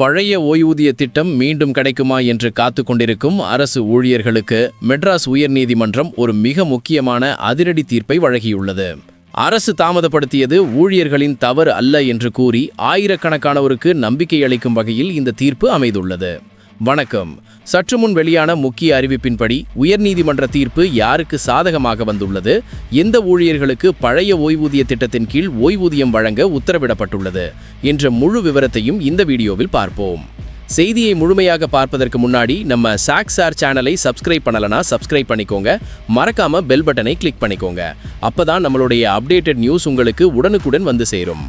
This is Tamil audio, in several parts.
பழைய ஓய்வூதிய திட்டம் மீண்டும் கிடைக்குமா என்று காத்து கொண்டிருக்கும் அரசு ஊழியர்களுக்கு மெட்ராஸ் உயர்நீதிமன்றம் ஒரு மிக முக்கியமான அதிரடி தீர்ப்பை வழங்கியுள்ளது. அரசு தாமதப்படுத்தியது ஊழியர்களின் தவறு அல்ல என்று கூறி ஆயிரக்கணக்கானோருக்கு நம்பிக்கை அளிக்கும் வகையில் இந்த தீர்ப்பு அமைந்துள்ளது. வணக்கம். சற்று முன் வெளியான முக்கிய அறிவிப்பின்படி உயர்நீதிமன்ற தீர்ப்பு யாருக்கு சாதகமாக வந்துள்ளது, எந்த ஊழியர்களுக்கு பழைய ஓய்வூதிய திட்டத்தின் கீழ் ஓய்வூதியம் வழங்க உத்தரவிடப்பட்டுள்ளது என்ற முழு விவரத்தையும் இந்த வீடியோவில் பார்ப்போம். செய்தியை முழுமையாக பார்ப்பதற்கு முன்னாடி நம்ம சாக்சார் சேனலை சப்ஸ்கிரைப் பண்ணலனா சப்ஸ்கிரைப் பண்ணிக்கோங்க. மறக்காம பெல் பட்டனை கிளிக் பண்ணிக்கோங்க. அப்பதான் நம்மளுடைய அப்டேட்டட் நியூஸ் உங்களுக்கு உடனுக்குடன் வந்து சேரும்.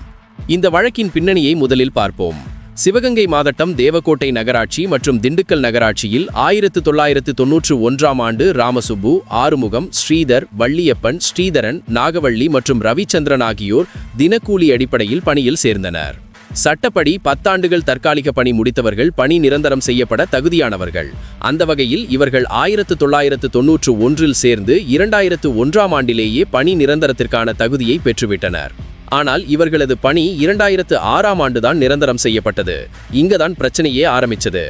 இந்த வழக்கின் பின்னணியை முதலில் பார்ப்போம். சிவகங்கை மாவட்டம் தேவக்கோட்டை நகராட்சி மற்றும் திண்டுக்கல் நகராட்சியில் 1991ஆம் ஆண்டு ராமசுப்பு, ஆறுமுகம், ஸ்ரீதர், வள்ளியப்பன், ஸ்ரீதரன், நாகவள்ளி மற்றும் ரவிச்சந்திரன் ஆகியோர் தினக்கூலி அடிப்படையில் பணியில் சேர்ந்தனர். சட்டப்படி 10 ஆண்டுகள் தற்காலிக பணி முடித்தவர்கள் பணி நிரந்தரம் செய்யப்பட தகுதியானவர்கள். அந்த வகையில் இவர்கள் 1991இல் சேர்ந்து 2001ஆம் ஆண்டிலேயே பணி நிரந்தரத்திற்கான தகுதியை பெற்றுவிட்டனர். ஆனால் இவர்களது பணி 2006ஆம் ஆண்டுதான் நிரந்தரம் செய்யப்பட்டது. இங்கதான் பிரச்சனையே ஆரம்பிச்சது.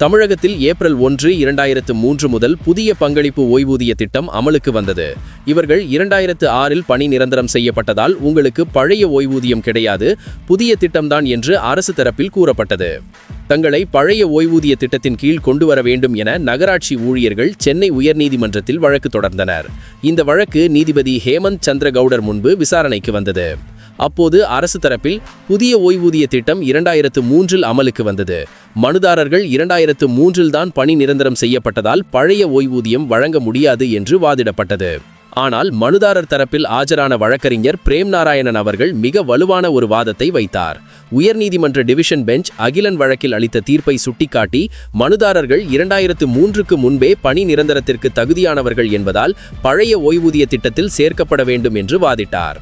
தமிழகத்தில் ஏப்ரல் 1, 2003 முதல் புதிய பங்களிப்பு ஓய்வூதிய திட்டம் அமலுக்கு வந்தது. இவர்கள் 2006இல் பணி நிரந்தரம் செய்யப்பட்டதால் உங்களுக்கு பழைய ஓய்வூதியம் கிடையாது, புதிய திட்டம்தான் என்று அரசு தரப்பில் கூறப்பட்டது. தங்களை பழைய ஓய்வூதிய திட்டத்தின் கீழ் கொண்டு வர வேண்டும் என நகராட்சி ஊழியர்கள் சென்னை உயர்நீதிமன்றத்தில் வழக்கு தொடர்ந்தனர். இந்த வழக்கு நீதிபதி ஹேமந்த் சந்திர கவுடர் முன்பு விசாரணைக்கு வந்தது. அப்போது அரசு தரப்பில் புதிய ஓய்வூதிய திட்டம் 2003இல் அமலுக்கு வந்தது. மனுதாரர்கள் 2003இல் தான் பணி நிரந்தரம் செய்யப்பட்டதால் பழைய ஓய்வூதியம் வழங்க முடியாது என்று வாதிடப்பட்டது. ஆனால் மனுதாரர் தரப்பில் ஆஜரான வழக்கறிஞர் பிரேம் நாராயணன் அவர்கள் மிக வலுவான ஒரு வாதத்தை வைத்தார். உயர்நீதிமன்ற டிவிஷன் பெஞ்ச் அகிலன் வழக்கில் அளித்த தீர்ப்பை சுட்டிக்காட்டி மனுதாரர்கள் 2003க்கு முன்பே பணி நிரந்தரத்திற்கு தகுதியானவர்கள் என்பதால் பழைய ஓய்வூதிய திட்டத்தில் சேர்க்கப்பட வேண்டும் என்று வாதிட்டார்.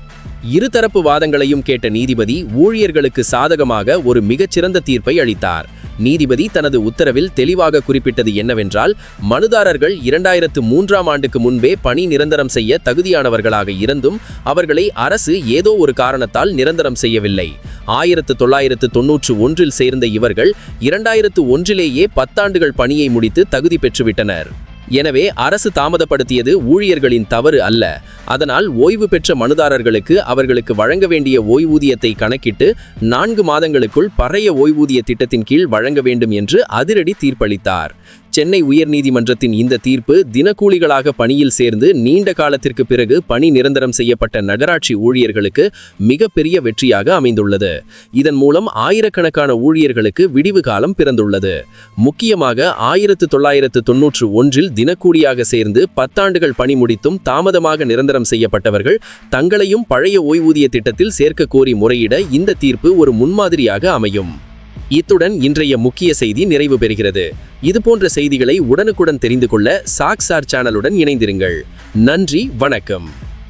இருதரப்பு வாதங்களையும் கேட்ட நீதிபதி ஊழியர்களுக்கு சாதகமாக ஒரு மிகச்சிறந்த தீர்ப்பை அளித்தார். நீதிபதி தனது உத்தரவில் தெளிவாக குறிப்பிட்டது என்னவென்றால், மனுதாரர்கள் 2003ஆம் ஆண்டுக்கு முன்பே பணி நிரந்தரம் செய்ய தகுதியானவர்களாக இருந்தும் அவர்களை அரசு ஏதோ ஒரு காரணத்தால் நிரந்தரம் செய்யவில்லை. 1991இல் சேர்ந்த இவர்கள் 2001லேயே 10 ஆண்டுகள் பணியை முடித்து தகுதி பெற்றுவிட்டனர். எனவே அரசு தாமதப்படுத்தியது ஊழியர்களின் தவறு அல்ல. அதனால் ஓய்வு பெற்ற மனுதாரர்களுக்கு அவர்களுக்கு வழங்க வேண்டிய ஓய்வூதியத்தை கணக்கிட்டு 4 மாதங்களுக்குள் பழைய ஓய்வூதிய திட்டத்தின் கீழ் வழங்க வேண்டும் என்று அதிரடி தீர்ப்பளித்தார். சென்னை உயர்நீதிமன்றத்தின் இந்த தீர்ப்பு தினக்கூலிகளாக பணியில் சேர்ந்து நீண்ட காலத்திற்கு பிறகு பணி நிரந்தரம் செய்யப்பட்ட நகராட்சி ஊழியர்களுக்கு மிகப்பெரிய வெற்றியாக அமைந்துள்ளது. இதன் மூலம் ஆயிரக்கணக்கான ஊழியர்களுக்கு விடிவு காலம் பிறந்துள்ளது. முக்கியமாக 1991இல் தினக்கூலியாக சேர்ந்து 10 ஆண்டுகள் பணி முடித்தும் தாமதமாக நிரந்தரம் செய்யப்பட்டவர்கள் தங்களையும் பழைய ஓய்வூதிய திட்டத்தில் சேர்க்க கோரி முறையிட இந்த தீர்ப்பு ஒரு முன்மாதிரியாக அமையும். இத்துடன் இன்றைய முக்கிய செய்தி நிறைவு பெறுகிறது. இதுபோன்ற செய்திகளை உடனுக்குடன் தெரிந்து கொள்ள சாக்சார் சேனலுடன் இணைந்திருங்கள். நன்றி, வணக்கம்.